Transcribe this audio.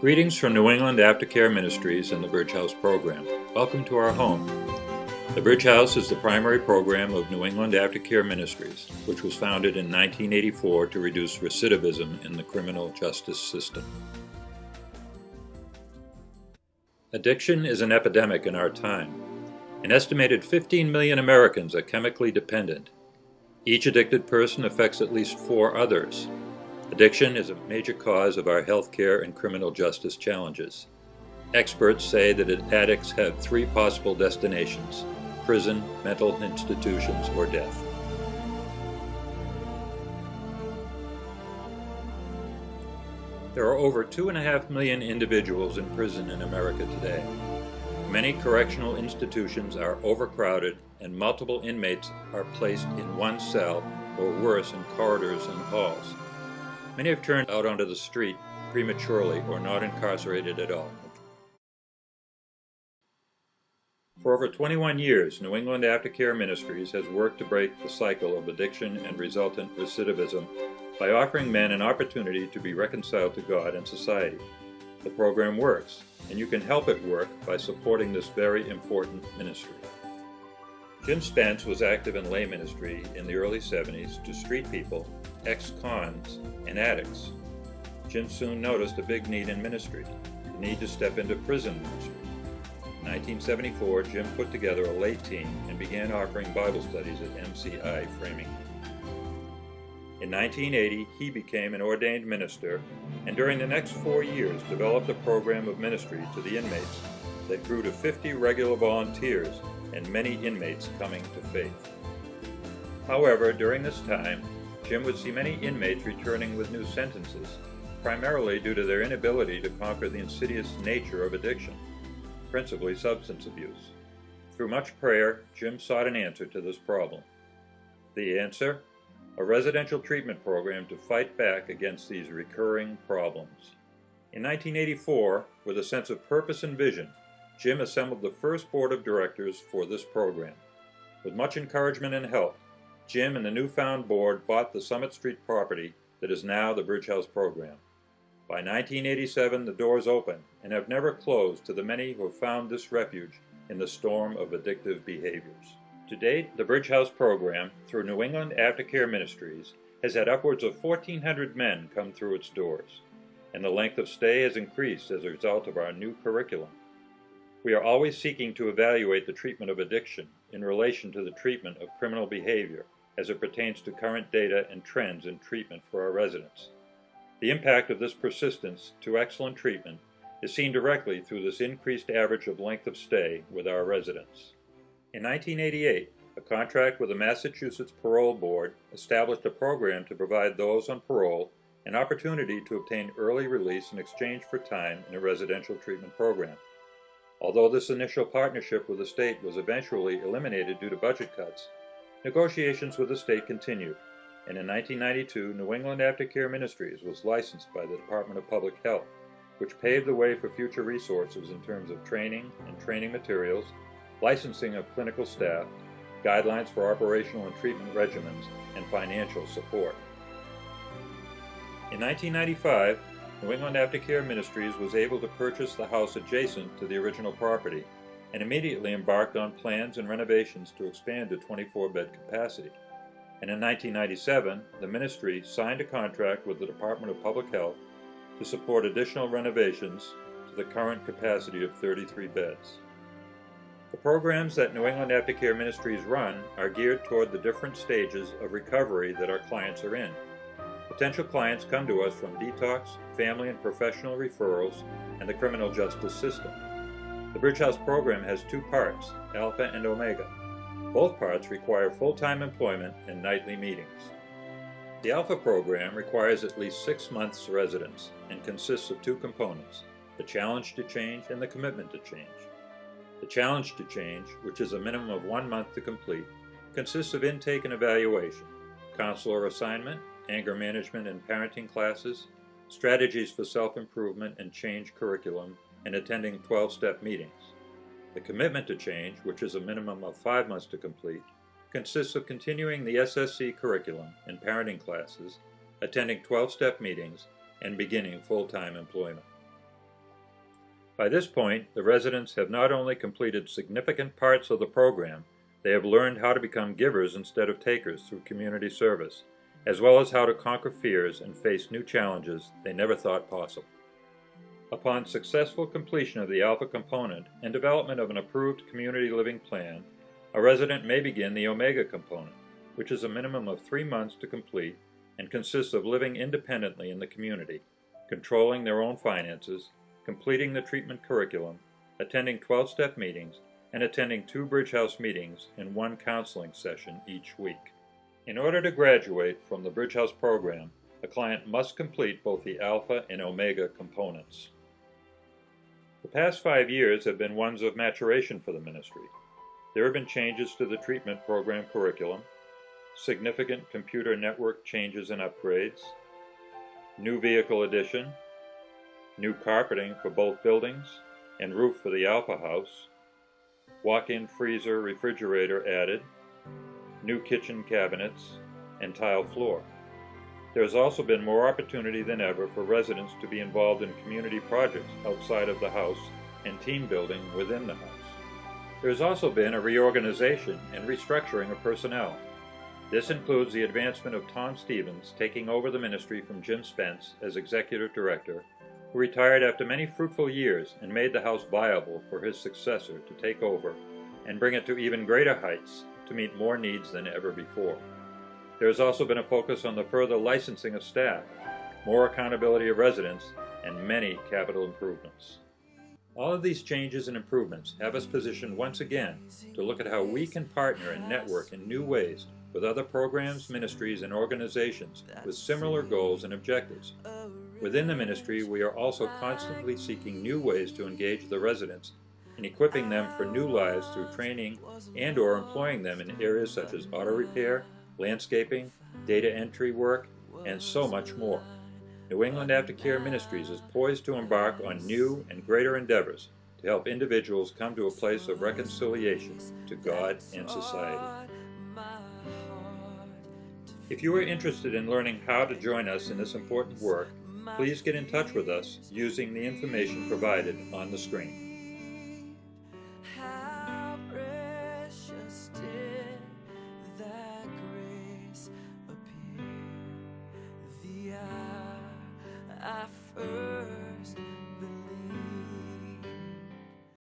Greetings from New England Aftercare Ministries and the Bridge House program. Welcome to our home. The Bridge House is the primary program of New England Aftercare Ministries, which was founded in 1984 to reduce recidivism in the criminal justice system. Addiction is an epidemic in our time. An estimated 15 million Americans are chemically dependent. Each addicted person affects at least 4 others. Addiction is a major cause of our healthcare and criminal justice challenges. Experts say that addicts have 3 possible destinations: prison, mental institutions, or death. There are over 2.5 million individuals in prison in America today. Many correctional institutions are overcrowded and multiple inmates are placed in one cell or worse in corridors and halls. Many have turned out onto the street prematurely or not incarcerated at all. For over 21 years, New England Aftercare Ministries has worked to break the cycle of addiction and resultant recidivism by offering men an opportunity to be reconciled to God and society. The program works, and you can help it work by supporting this very important ministry. Jim Spence was active in lay ministry in the early 70s to street people, ex-cons, and addicts. Jim soon noticed a big need in ministry, the need to step into prison ministry. In 1974, Jim put together a lay team and began offering Bible studies at MCI Framingham. In 1980, he became an ordained minister, and during the next 4 years developed a program of ministry to the inmates that grew to 50 regular volunteers and many inmates coming to faith. However, during this time, Jim would see many inmates returning with new sentences, primarily due to their inability to conquer the insidious nature of addiction, principally substance abuse. Through much prayer, Jim sought an answer to this problem. The answer? A residential treatment program to fight back against these recurring problems. In 1984, with a sense of purpose and vision, Jim assembled the first board of directors for this program. With much encouragement and help, Jim and the newfound board bought the Summit Street property that is now the Bridge House program. By 1987, the doors opened and have never closed to the many who have found this refuge in the storm of addictive behaviors. To date, the Bridge House program, through New England Aftercare Ministries, has had upwards of 1,400 men come through its doors, and the length of stay has increased as a result of our new curriculum. We are always seeking to evaluate the treatment of addiction in relation to the treatment of criminal behavior as it pertains to current data and trends in treatment for our residents. The impact of this persistence to excellent treatment is seen directly through this increased average of length of stay with our residents. In 1988, a contract with the Massachusetts Parole Board established a program to provide those on parole an opportunity to obtain early release in exchange for time in a residential treatment program. Although this initial partnership with the state was eventually eliminated due to budget cuts, negotiations with the state continued, and in 1992, New England Aftercare Ministries was licensed by the Department of Public Health, which paved the way for future resources in terms of training and training materials, licensing of clinical staff, guidelines for operational and treatment regimens, and financial support. In 1995, New England Aftercare Ministries was able to purchase the house adjacent to the original property and immediately embarked on plans and renovations to expand to 24-bed capacity. And in 1997, the ministry signed a contract with the Department of Public Health to support additional renovations to the current capacity of 33 beds. The programs that New England Aftercare Ministries run are geared toward the different stages of recovery that our clients are in. Potential clients come to us from detox, family and professional referrals, and the criminal justice system. The Bridge House program has 2 parts, Alpha and Omega. Both parts require full-time employment and nightly meetings. The Alpha program requires at least 6 months residence and consists of 2 components, the challenge to change and the commitment to change. The challenge to change, which is a minimum of 1 month to complete, consists of intake and evaluation, counselor assignment, anger management and parenting classes, strategies for self-improvement and change curriculum, and attending 12-step meetings. The commitment to change, which is a minimum of 5 months to complete, consists of continuing the SSC curriculum and parenting classes, attending 12-step meetings, and beginning full-time employment. By this point, the residents have not only completed significant parts of the program, they have learned how to become givers instead of takers through community service, as well as how to conquer fears and face new challenges they never thought possible. Upon successful completion of the Alpha component and development of an approved community living plan, a resident may begin the Omega component, which is a minimum of 3 months to complete and consists of living independently in the community, controlling their own finances, completing the treatment curriculum, attending 12-step meetings, and attending 2 Bridge House meetings and 1 counseling session each week. In order to graduate from the Bridge House program, a client must complete both the Alpha and Omega components. The past 5 years have been ones of maturation for the ministry. There have been changes to the treatment program curriculum, significant computer network changes and upgrades, new vehicle addition, new carpeting for both buildings and roof for the Alpha House, walk-in freezer refrigerator added, new kitchen cabinets, and tile floor. There has also been more opportunity than ever for residents to be involved in community projects outside of the house and team building within the house. There has also been a reorganization and restructuring of personnel. This includes the advancement of Tom Stevens taking over the ministry from Jim Spence as Executive Director, who retired after many fruitful years and made the house viable for his successor to take over and bring it to even greater heights to meet more needs than ever before. There has also been a focus on the further licensing of staff, more accountability of residents, and many capital improvements. All of these changes and improvements have us positioned once again to look at how we can partner and network in new ways with other programs, ministries, and organizations with similar goals and objectives. Within the ministry, we are also constantly seeking new ways to engage the residents and equipping them for new lives through training and/or employing them in areas such as auto repair, landscaping, data entry work, and so much more. New England Aftercare Ministries is poised to embark on new and greater endeavors to help individuals come to a place of reconciliation to God and society. If you are interested in learning how to join us in this important work, please get in touch with us using the information provided on the screen.